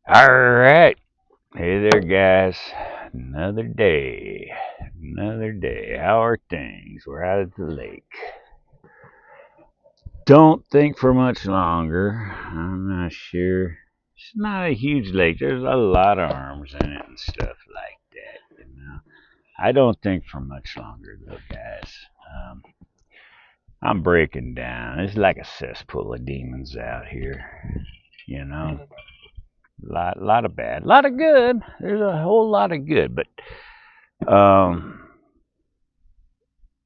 All right. Hey there, guys. Another day. Another day. How are things? We're out at the lake. Don't think for much longer. I'm not sure. It's not a huge lake. There's a lot of arms in it and stuff like that. I don't think for much longer, though, guys. Um, I'm breaking down. It's like a cesspool of demons out here. You know, lot of bad, lot of good. There's a whole lot of good, but Um,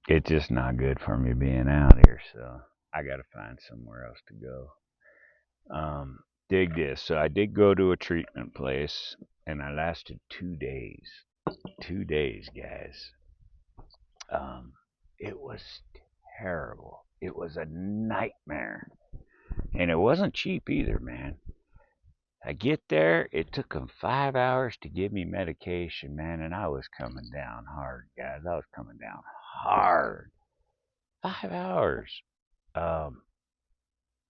it's just not good for me being out here, so I got to find somewhere else to go. Dig this. So I did go to a treatment place, and I lasted 2 days. 2 days, guys. Um, it was terrible. It was a nightmare, and it wasn't cheap either, man. I get there, it took them 5 hours to give me medication, man, and I was coming down hard, guys. I was coming down hard. 5 hours. Um,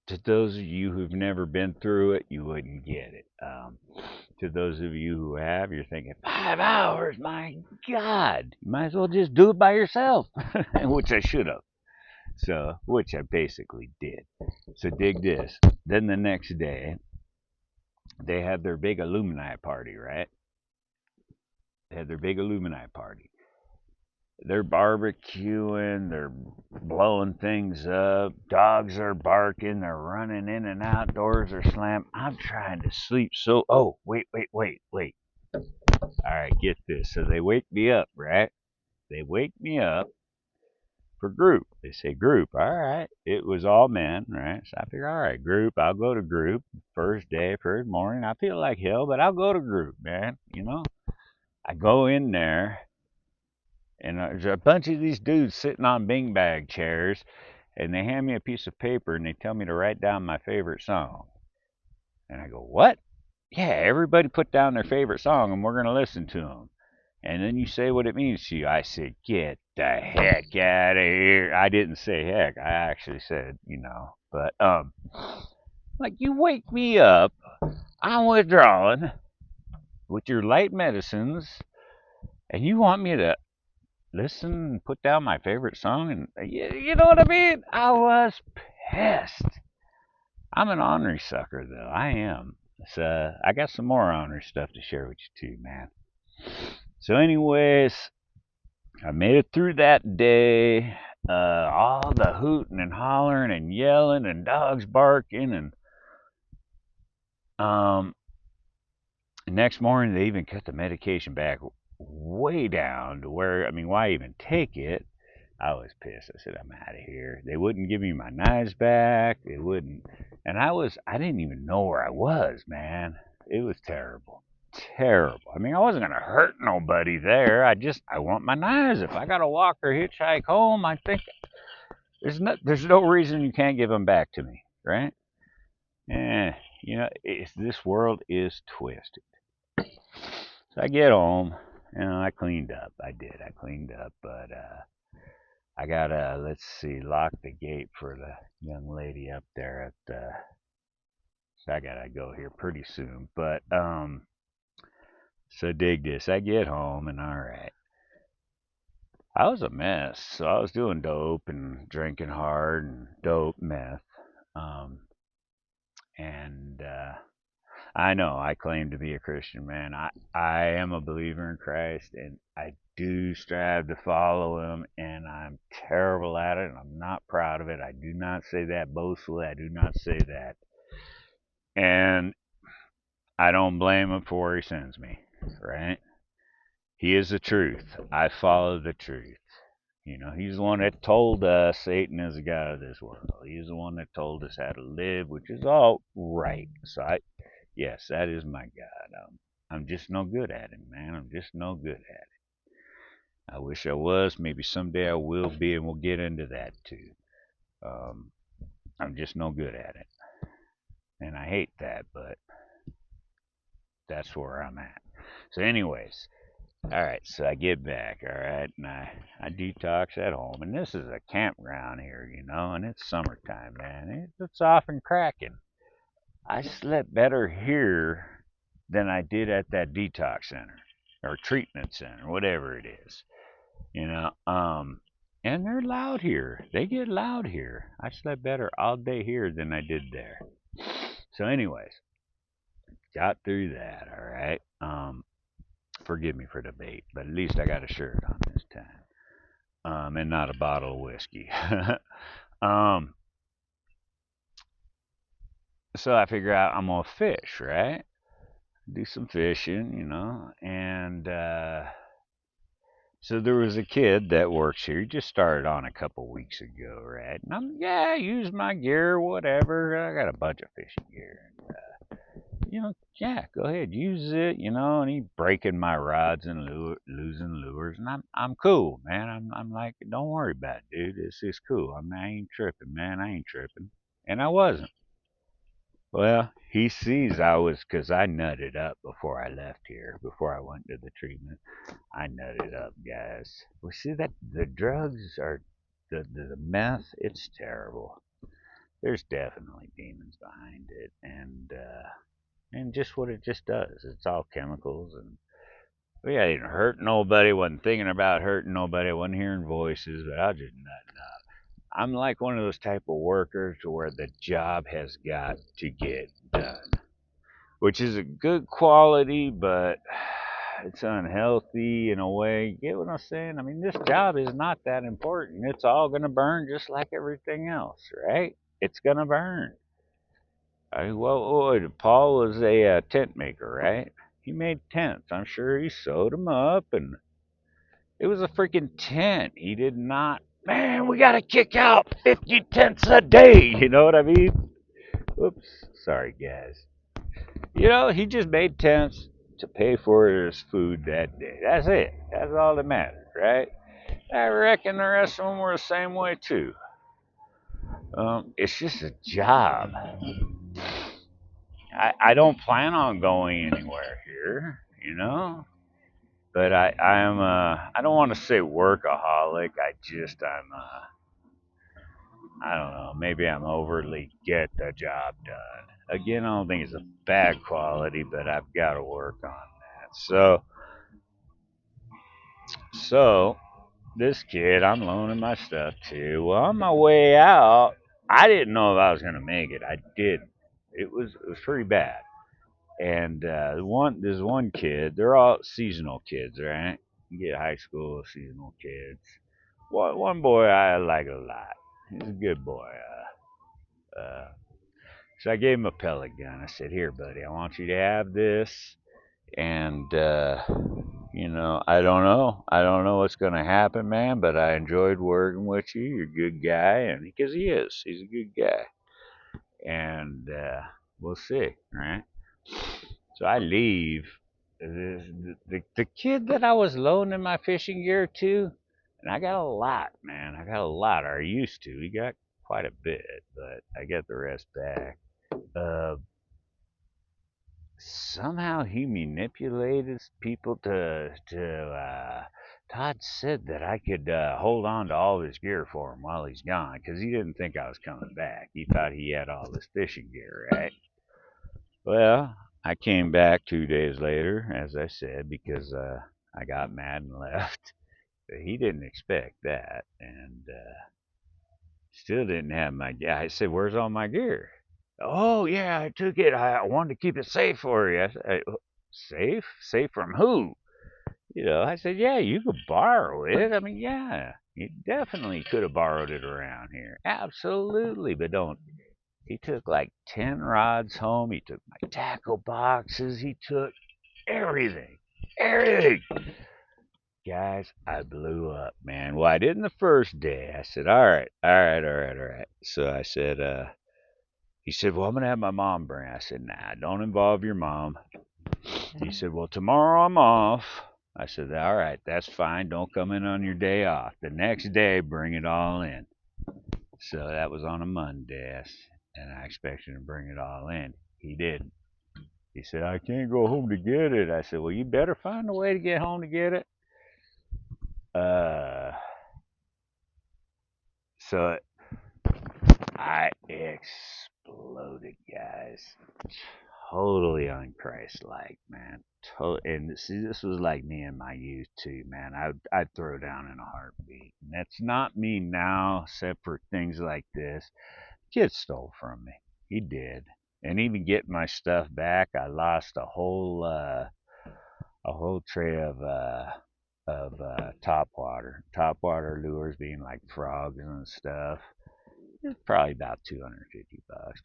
to those of you who've never been through it, you wouldn't get it. To those of you who have, you're thinking, 5 hours? My God, you might as well just do it by yourself, which I should have. So, which I basically did. So, dig this. Then the next day, they had their big Illuminati party, right? They had their big Illuminati party. They're barbecuing, they're blowing things up, dogs are barking, they're running in and out, doors are slammed. I'm trying to sleep. So, oh, wait. All right, get this. So they wake me up, right? They wake me up for group. They say group. All right. It was all men, right? So I figure, all right, group. I'll go to group. First day, first morning. I feel like hell, but I'll go to group, man. I go in there, and there's a bunch of these dudes sitting on beanbag chairs, and they hand me a piece of paper and they tell me to write down my favorite song. And I go, what? Yeah, everybody put down their favorite song and we're going to listen to them. And then you say what it means to you. I said, get the heck out of here. I didn't say heck. I actually said, but, like, you wake me up. I'm withdrawing with your light medicines, and you want me to listen and put down my favorite song, and you know what I mean? I was pissed. I'm an ornery sucker, though. I am. So I got some more ornery stuff to share with you too, man. So, anyways, I made it through that day. All the hooting and hollering and yelling and dogs barking and um. Next morning, they even cut the medication back way down to where, I mean, why even take it? I was pissed. I said, I'm out of here. They wouldn't give me my knives back. They wouldn't. And I didn't even know where I was, man. It was terrible. Terrible. I mean, I wasn't going to hurt nobody there. I want my knives. If I got to walk or hitchhike home, I think there's no reason you can't give them back to me, right? Eh, this world is twisted. So I get home, I cleaned up. I did. I cleaned up, but I gotta, let's see, lock the gate for the young lady up there at the. So I gotta go here pretty soon. But so dig this. I get home and all right. I was a mess. So I was doing dope and drinking hard and dope meth. Um, and I know I claim to be a Christian man. I am a believer in Christ, and I do strive to follow him, and I'm terrible at it, and I'm not proud of it. I do not say that boastfully. I do not say that. And I don't blame him for where he sends me, right? He is the truth. I follow the truth. He's the one that told us Satan is the God of this world. He's the one that told us how to live, which is all right. So yes, that is my God. I'm just no good at it, man. I'm just no good at it. I wish I was. Maybe someday I will be, and we'll get into that too. Um, I'm just no good at it, and I hate that, but that's where I'm at. So, anyways, all right. So I get back, all right, and I detox at home, and this is a campground here, and it's summertime, man. It's off and cracking. I slept better here than I did at that detox center or treatment center, whatever it is. You know, and they're loud here. They get loud here. I slept better all day here than I did there. So, anyways, got through that. All right. Forgive me for the bait, but at least I got a shirt on this time, and not a bottle of whiskey. um, so I figure out I'm gonna fish, right? Do some fishing, and so there was a kid that works here. He just started on a couple weeks ago, right? And use my gear, whatever. I got a bunch of fishing gear. Yeah, go ahead, use it, and he breaking my rods and losing lures, and I'm cool, man. I'm like, don't worry about it, dude. It's cool. I ain't tripping, man. I ain't tripping, and I wasn't. Well, he sees I was, cause I nutted up before I left here, before I went to the treatment. I nutted up, guys. We see that the drugs are the meth. It's terrible. There's definitely demons behind it, and just what it just does. It's all chemicals, and I didn't hurt nobody. Wasn't thinking about hurting nobody. Wasn't hearing voices, but I was just nutting up. I'm like one of those type of workers to where the job has got to get done, which is a good quality, but it's unhealthy in a way. You get what I'm saying? I mean, this job is not that important. It's all gonna burn just like everything else, right? It's gonna burn. Paul was a tent maker, right? He made tents. I'm sure he sewed them up, and it was a freaking tent. He did not. Man, we gotta kick out 50 tents a day. You know what I mean? Oops, sorry guys. He just made tents to pay for his food that day. That's it. That's all that matters, right? I reckon the rest of them were the same way too. It's just a job. I don't plan on going anywhere here, But I don't want to say workaholic. I don't know. Maybe I'm overly get the job done. Again, I don't think it's a bad quality, but I've got to work on that. So this kid, I'm loaning my stuff to. Well, on my way out, I didn't know if I was gonna make it. I didn't. It was pretty bad. And there's one kid. They're all seasonal kids, right? You get high school seasonal kids. One boy I like a lot. He's a good boy. So I gave him a pellet gun. I said, "Here, buddy, I want you to have this." And I don't know. I don't know what's gonna happen, man. But I enjoyed working with you. You're a good guy, and because he is, he's a good guy. And we'll see, right? So I leave. The kid that I was loaning my fishing gear to, and I got a lot, man. I got a lot, or I used to. He got quite a bit, but I got the rest back. Uh, Somehow he manipulated people to. Todd said that I could hold on to all his gear for him while he's gone, because he didn't think I was coming back. He thought he had all this fishing gear, right? Well, I came back 2 days later, as I said, because I got mad and left. But he didn't expect that, and still didn't have my gear. I said, "Where's all my gear?" "Oh yeah, I took it. I wanted to keep it safe for you." I said, "Safe? Safe from who?" I said, "Yeah, you could borrow it. I mean, yeah, you definitely could have borrowed it around here. Absolutely, but don't." He took like 10 rods home. He took my tackle boxes. He took everything. Everything. Guys, I blew up, man. Well, I didn't the first day. I said, "All right, all right, all right, all right." So I said, he said, "Well, I'm going to have my mom bring." I said, "Nah, don't involve your mom." He said, "Well, tomorrow I'm off." I said, "All right, that's fine. Don't come in on your day off. The next day, bring it all in." So that was on a Monday, and I expected him to bring it all in. He didn't. He said, "I can't go home to get it." I said, "Well, you better find a way to get home to get it." Uh, so I exploded, guys. totally unchristlike, man. And see, this was like me in my youth too, man. I'd throw down in a heartbeat. And that's not me now, except for things like this. Kid stole from me. He did. And even getting my stuff back, I lost a whole tray of top water lures, being like frogs and stuff. It's probably about $250.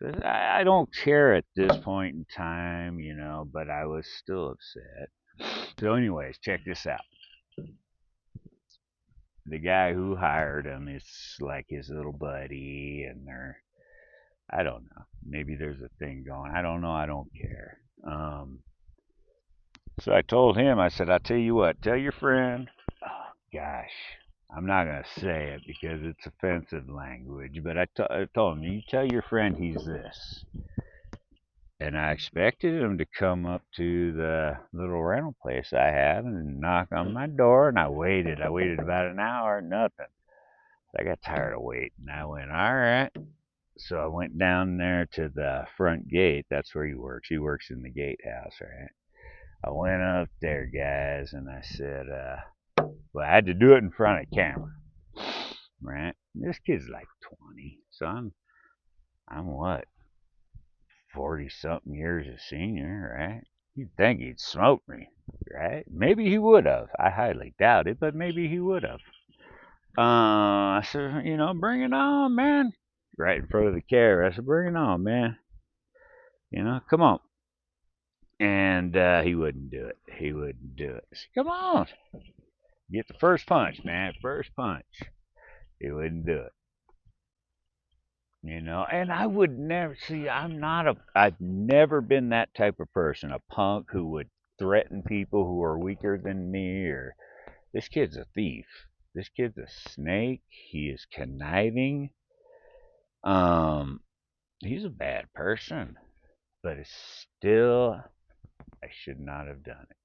But I don't care at this point in time, you know, but I was still upset. So, anyways, check this out. The guy who hired him is like his little buddy, and I don't know, maybe there's a thing going. I don't know. I don't care. So I told him, I said, I'll tell you what, tell your friend, oh, gosh, I'm not going to say it because it's offensive language, but I told him, you tell your friend he's this. And I expected him to come up to the little rental place I have and knock on my door, and I waited. I waited about an hour, nothing. I got tired of waiting. I went, all right. So I went down there to the front gate. That's where he works. He works in the gatehouse, right? I went up there, guys, and I said, well, I had to do it in front of camera, right? This kid's like 20, so I'm what, 40 something years a senior, right? You'd think he'd smoke me, right? Maybe he would have. I highly doubt it, but maybe he would have. I said, you know, bring it on, man. Right in front of the camera. I said, bring it on, man. You know, come on. And he wouldn't do it. He wouldn't do it. I said, come on. Get the first punch, man. First punch. He wouldn't do it. You know, and I would never see. I've never been that type of person, a punk who would threaten people who are weaker than me. Or this kid's a thief. This kid's a snake. He is conniving. Um, he's a bad person, but it's still, I should not have done it.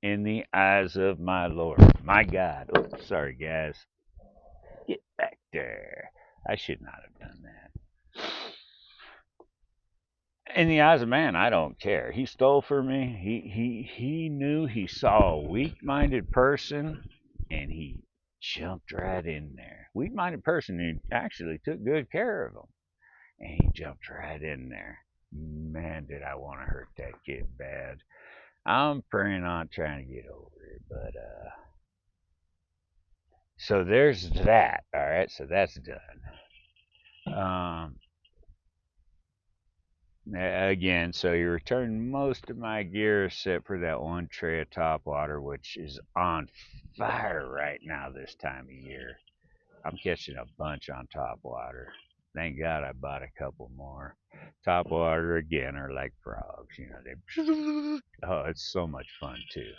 In the eyes of my Lord, my God. Oh, sorry, guys. Get back there. I should not have done that. In the eyes of man, I don't care. He stole from me. He knew he saw a weak-minded person, and he jumped right in there. Weak-minded person who actually took good care of him, and he jumped right in there. Man, did I want to hurt that kid bad. I'm praying on trying to get over it, but so there's that. All right, so that's done. Again, so you return most of my gear except for that one tray of top water, which is on fire right now this time of year. I'm catching a bunch on top water. Thank God I bought a couple more. Top water again are like frogs, you know. They oh, it's so much fun too.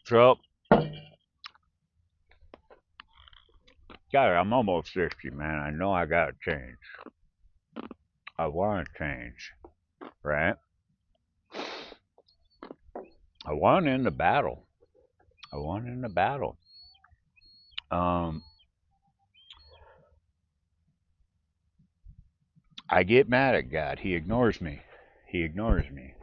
So, God, I'm almost 60, man. I know I gotta change. I want to change, right? I want in the battle. I want in the battle. Um, I get mad at God. He ignores me. He ignores me.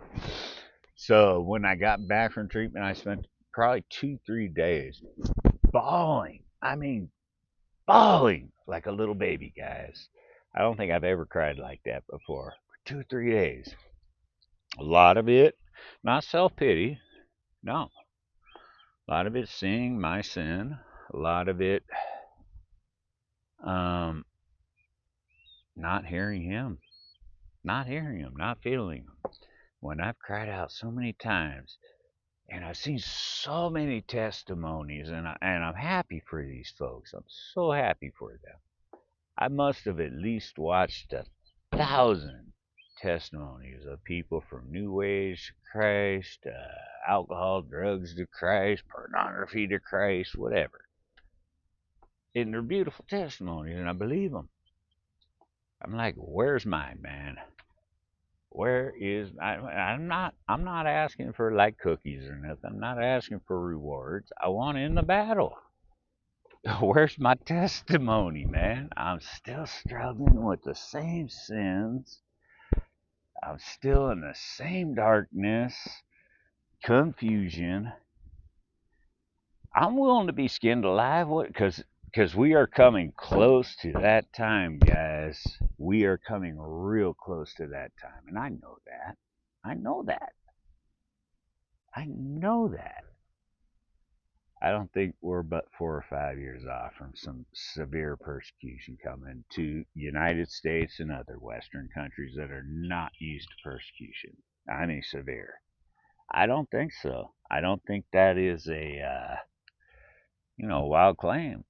So when I got back from treatment, I spent probably 2, 3 days bawling. I mean, bawling like a little baby, guys. I don't think I've ever cried like that before. 2, 3 days. A lot of it, not self pity. No. A lot of it seeing my sin. A lot of it um, not hearing him. Not hearing him. Not feeling him. When I've cried out so many times, and I've seen so many testimonies, and I'm happy for these folks. I'm so happy for them. I must have at least watched 1,000 testimonies of people from New Age to Christ, alcohol, drugs to Christ, pornography to Christ, whatever. And they're beautiful testimonies, and I believe them. I'm like, where's mine, man? Where is I'm not asking for like cookies or nothing. I'm not asking for rewards. I want in the battle. Where's my testimony, man? I'm still struggling with the same sins. I'm still in the same darkness, confusion. I'm willing to be skinned alive, because we are coming close to that time, guys. We are coming real close to that time, and I know that. I know that. I know that. I don't think we're but 4 or 5 years off from some severe persecution coming to United States and other Western countries that are not used to persecution. I mean, severe. I don't think so. I don't think that is a wild claim.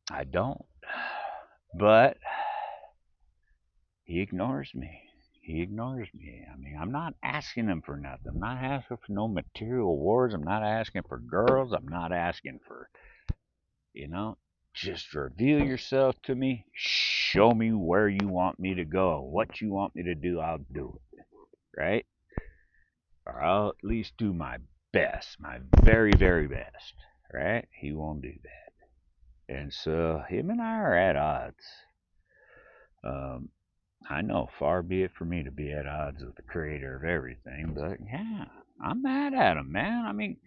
I don't. But he ignores me. He ignores me. I mean, I'm not asking him for nothing. I'm not asking for no material awards. I'm not asking for girls. I'm not asking for, you know, just reveal yourself to me. Show me where you want me to go. What you want me to do, I'll do it. Right? Or I'll at least do my best, my very, very best. Right? He won't do that. And so him and I are at odds. Um, I know far be it for me to be at odds with the creator of everything, but yeah, I'm mad at him, man. I mean,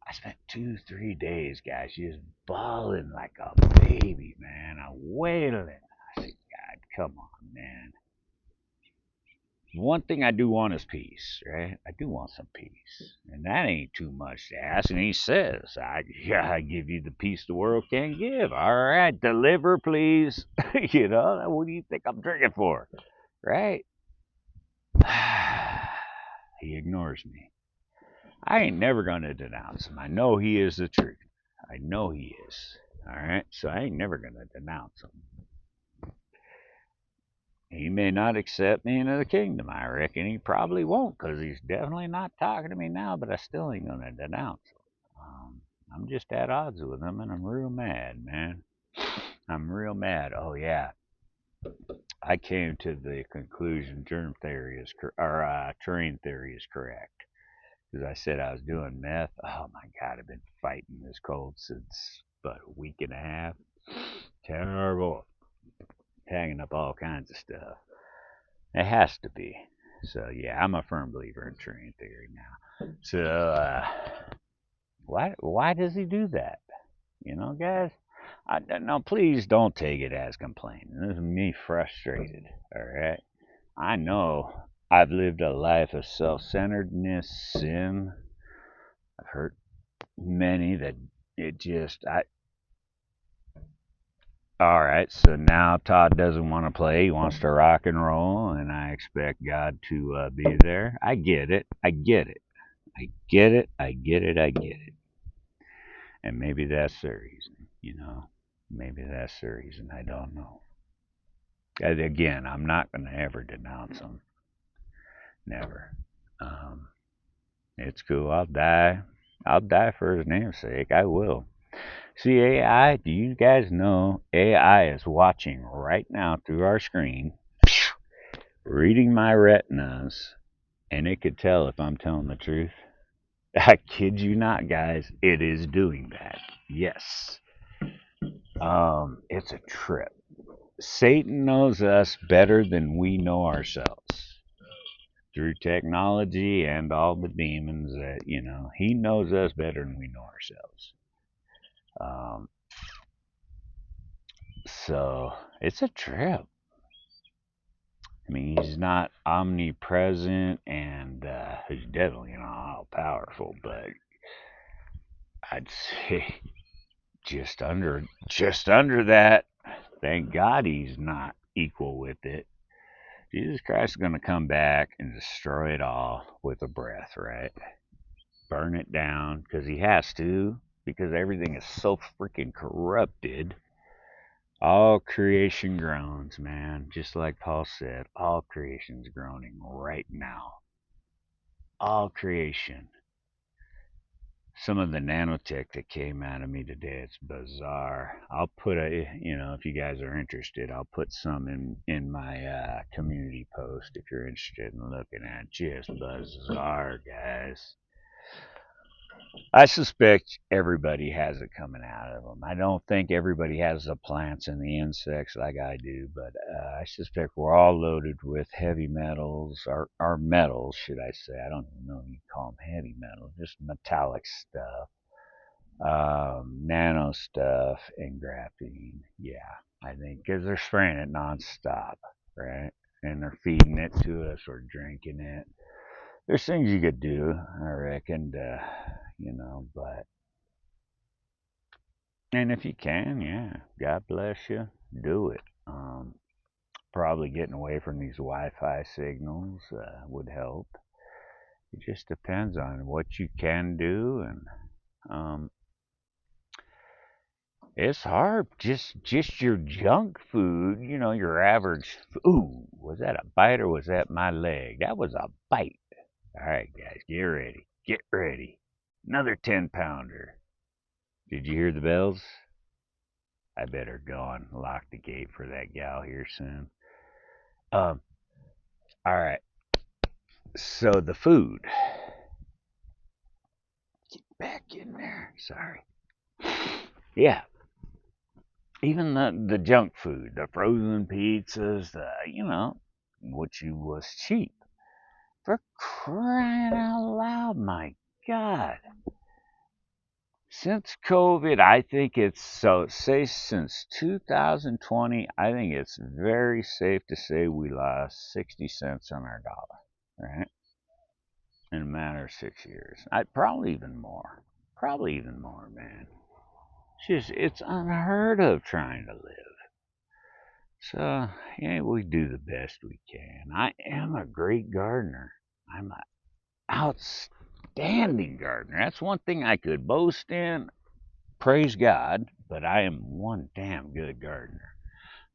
I spent 2, 3 days, guys, just bawling like a baby, man. I wailing. I said, God, come on, man. One thing I do want is peace, right? I do want some peace. And that ain't too much to ask. And he says, I give you the peace the world can't give. All right, deliver, please. What do you think I'm drinking for? Right? He ignores me. I ain't never going to denounce him. I know he is the truth. I know he is. All right? So I ain't never going to denounce him. He may not accept me into the kingdom. I reckon he probably won't, because he's definitely not talking to me now, but I still ain't going to denounce him. I'm just at odds with him, and I'm real mad, man. I'm real mad. Oh, yeah. I came to the conclusion germ theory is terrain theory is correct, because I said I was doing meth. Oh my God, I've been fighting this cold since about a week and a half. Terrible. Tagging up all kinds of stuff. It has to be. So yeah, I'm a firm believer in terrain theory now. So why does he do that? Guys. No, please don't take it as complaining. This is me frustrated. All right. I know I've lived a life of self-centeredness, sin. I've hurt many that it just I all right, so now Todd doesn't want to play. He wants to rock and roll, and I expect God to be there. I get it. I get it. I get it. I get it. I get it. And maybe that's the reason. Maybe that's the reason. I don't know. And again, I'm not going to ever denounce him. Never. Um, it's cool. I'll die. I'll die for his namesake. I will. See, AI, do you guys know AI is watching right now through our screen, reading my retinas, and it could tell if I'm telling the truth? I kid you not, guys. It is doing that. Yes. It's a trip. Satan knows us better than we know ourselves through technology and all the demons he knows us better than we know ourselves. Um, so it's a trip. I mean, he's not omnipresent, and he's definitely not all powerful, but I'd say just under that. Thank God he's not equal with it. Jesus Christ is going to come back and destroy it all with a breath, right? Burn it down, because he has to, because everything is so freaking corrupted. All creation groans, man. Just like Paul said, all creation's groaning right now. All creation. Some of the nanotech that came out of me today, it's bizarre. I'll put if you guys are interested, I'll put some in my community post if you're interested in looking at. Just bizarre, guys. I suspect everybody has it coming out of them. I don't think everybody has the plants and the insects like I do, but I suspect we're all loaded with heavy metals, or metals, should I say. I don't even know if you call them heavy metals, just metallic stuff, nano stuff, and graphene. Yeah, I think because they're spraying it nonstop, right? And they're feeding it to us or drinking it. There's things you could do, I reckon, but and if you can, yeah, God bless you, do it. Probably getting away from these Wi-Fi signals would help. It just depends on what you can do, and um, it's hard. Just your junk food, your average. Ooh, was that a bite or was that my leg? That was a bite. All right, guys, get ready. Get ready. Another 10-pounder. Did you hear the bells? I better go and lock the gate for that gal here soon. Um, all right. So the food. Get back in there. Sorry. Yeah. Even the junk food, the frozen pizzas, which was cheap. For crying out loud, my God. Since COVID, I think it's say since 2020, I think it's very safe to say we lost 60 cents on our dollar, right? In a matter of 6 years. I probably even more. Probably even more, man. It's unheard of trying to live. So, yeah, we do the best we can. I am a great gardener. I'm an outstanding gardener. That's one thing I could boast in. Praise God, but I am one damn good gardener.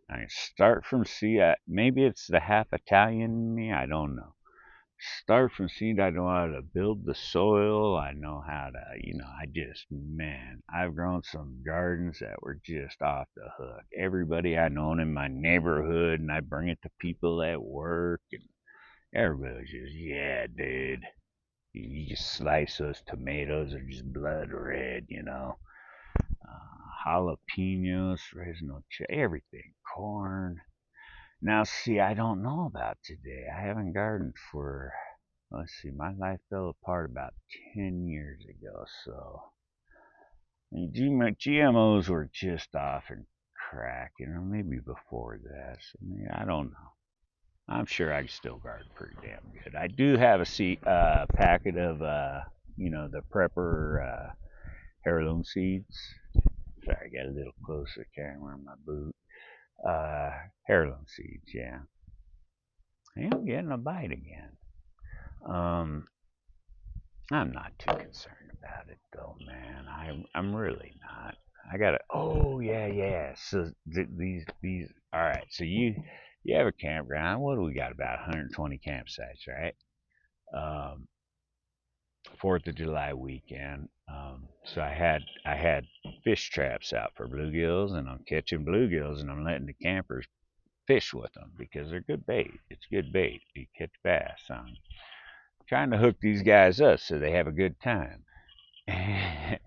I start from seed. Maybe it's the half Italian in me. I don't know. Start from seed. I know how to build the soil. I know how to, man, I've grown some gardens that were just off the hook. Everybody I known in my neighborhood, and I bring it to people at work, and everybody's just, yeah, dude. You just slice those tomatoes, are just blood red. Jalapenos, Fresno, everything, corn. Now, see, I don't know about today. I haven't gardened for, let's see, my life fell apart about 10 years ago. So, GMOs were just off and crack, maybe before that. So, I don't know. I'm sure I can still garden pretty damn good. I do have a packet of, the Prepper heirloom seeds. Sorry, I got a little closer. Can't wear my boot. Heirloom seeds, yeah. I'm getting a bite again. Um, I'm not too concerned about it though, man. I'm really not. I gotta. Oh yeah, yeah. So these. All right. So you have a campground. What do we got? About 120 campsites, right? Um, 4th of July weekend. So I had fish traps out for bluegills, and I'm catching bluegills, and I'm letting the campers fish with them because they're good bait. It's good bait. You catch bass. I'm trying to hook these guys up so they have a good time. And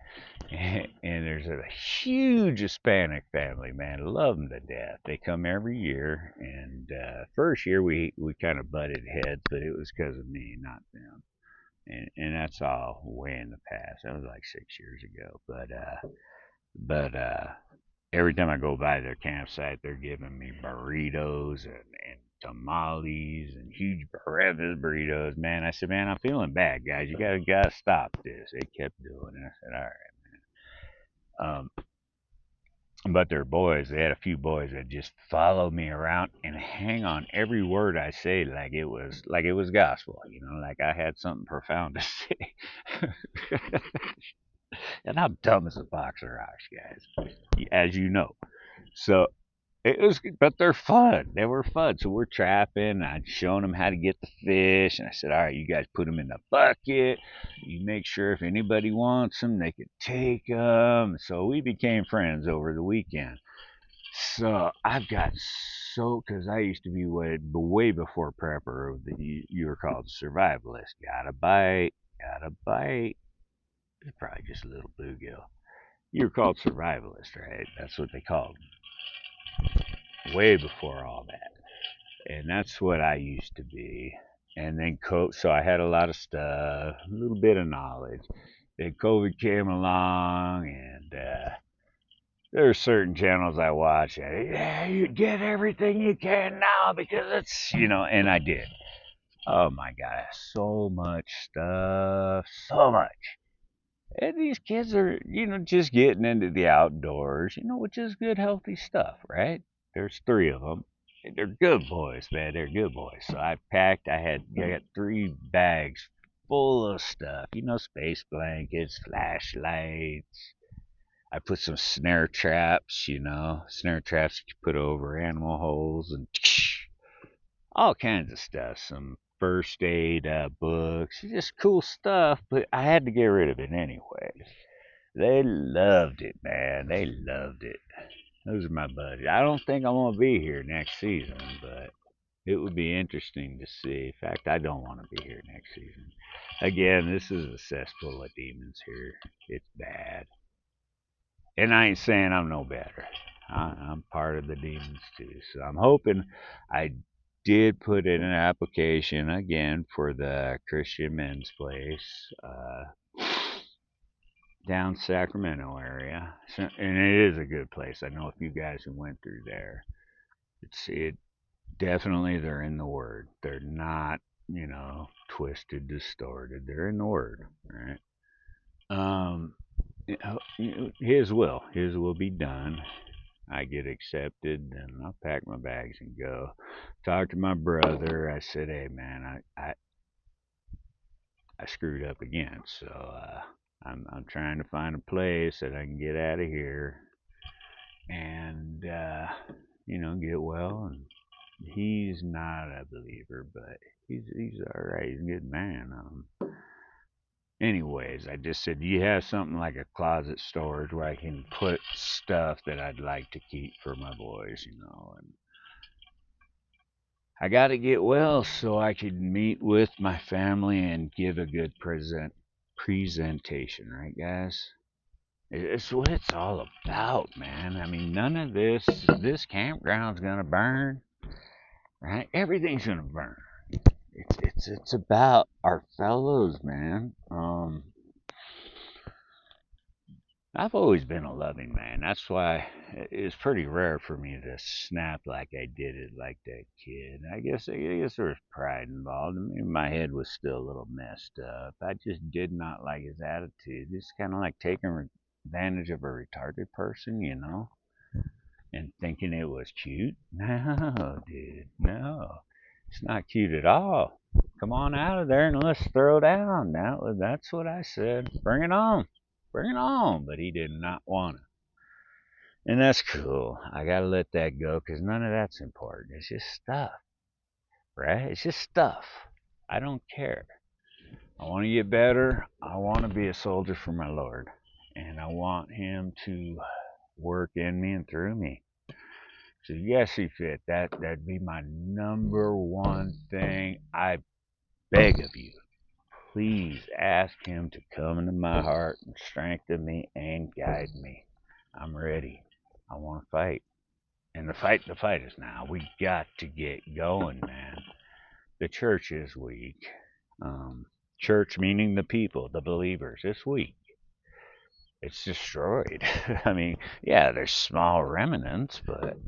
there's a huge Hispanic family, man. Love them to death. They come every year. And first year we kind of butted heads, but it was because of me, not them. And that's all way in the past. That was like 6 years ago. But every time I go by their campsite, they're giving me burritos and tamales and huge breakfast burritos. Man, I said, man, I'm feeling bad, guys. You gotta stop this. They kept doing it. I said, all right. But their boys, they had a few boys that just follow me around and hang on every word I say like it was gospel, like I had something profound to say. And I'm dumb as a box of rocks, guys, as you know. So it was, but they're fun. They were fun. So we're trapping. I'd shown them how to get the fish, and I said, "All right, you guys put them in the bucket. You make sure if anybody wants them, they could take them." So we became friends over the weekend. So I've got because I used to be way before prepper. You were called survivalist. Got a bite. Got a bite. It's probably just a little bluegill. You were called survivalist, right? That's what they called them. Way before all that. And that's what I used to be. And then so I had a lot of stuff, a little bit of knowledge. Then COVID came along, and there are certain channels I watch. And, yeah, you get everything you can now because it's, and I did. Oh my God, so much stuff, so much. And these kids are, just getting into the outdoors, which is good, healthy stuff, right? There's three of them. They're good boys, man. They're good boys. So I got 3 bags full of stuff, space blankets, flashlights. I put some snare traps you put over animal holes and all kinds of stuff. Some first aid books, just cool stuff, but I had to get rid of it anyway. They loved it, man. They loved it. Those are my buddies. I don't think I'm going to be here next season, but it would be interesting to see. In fact, I don't want to be here next season. Again, this is a cesspool of demons here. It's bad. And I ain't saying I'm no better. I'm part of the demons too. So I'm hoping I did put in an application again for the Christian men's place down Sacramento area. So, and it is a good place. I know a few guys who went through there. It definitely they're in the Word. They're not, twisted, distorted. They're in the Word, right? Um, His will be done. I get accepted, and I'll pack my bags and go. Talk to my brother. I said, "Hey, man, I screwed up again, so I'm trying to find a place that I can get out of here and get well." And he's not a believer, but he's all right. He's a good man. Anyways, I just said, "Do you have something like a closet storage where I can put stuff that I'd like to keep for my boys, And I got to get well so I could meet with my family and give a good presentation, right, guys? It's what it's all about, man. I mean, none of this campground's gonna burn, right? Everything's gonna burn. It's about our fellows, man. I've always been a loving man. That's why it's pretty rare for me to snap like I did it like that kid. I guess there was pride involved. I mean, my head was still a little messed up. I just did not like his attitude. It's kind of like taking advantage of a retarded person, and thinking it was cute. No, dude, no. It's not cute at all. Come on out of there and let's throw down. That's what I said. Bring it on. Bring it on. But he did not want to. And that's cool. I got to let that go because none of that's important. It's just stuff, right? It's just stuff. I don't care. I want to get better. I want to be a soldier for my Lord. And I want him to work in me and through me. So yes, he fit. That'd be my number one thing. I beg of you, please ask him to come into my heart and strengthen me and guide me. I'm ready. I want to fight. And the fight is now. We got to get going, man. The church is weak. Church meaning the people, the believers. It's weak. It's destroyed. I mean, yeah, there's small remnants, but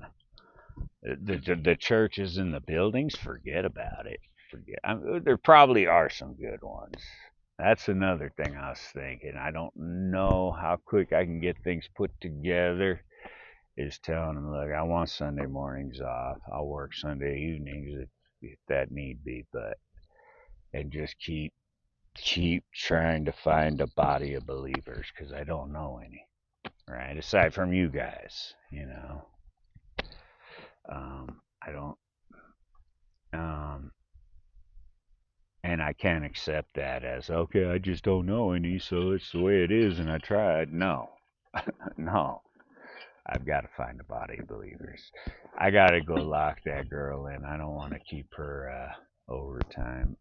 the churches and the buildings, forget about it. There probably are some good ones. That's another thing I was thinking. I don't know how quick I can get things put together. Is telling them, look, I want Sunday mornings off. I'll work Sunday evenings if that need be, but and just keep trying to find a body of believers because I don't know any. Right, aside from you guys, I don't. Um, and I can't accept that as okay. I just don't know any, so it's the way it is, and I tried. No, no. I've got to find a body of believers. I got to go lock that girl in. I don't want to keep her over time.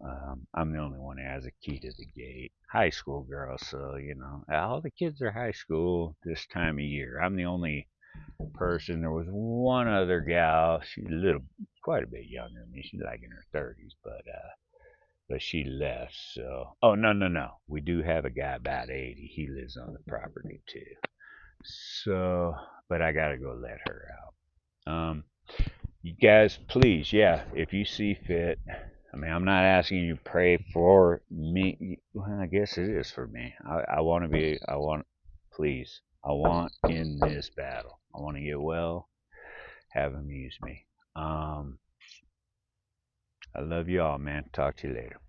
I'm the only one who has a key to the gate. High school girl, so all the kids are high school this time of year. I'm the only person. There was one other gal. She's quite a bit younger than me. She's like in her 30s, but she left. So, oh no, no, no. We do have a guy about 80. He lives on the property too. So, but I gotta go let her out. You guys, please, yeah, if you see fit. I mean, I'm not asking you to pray for me. Well, I guess it is for me. I want to be. I want. Please, I want in this battle. I want to get well. Have him use me. I love you all, man. Talk to you later.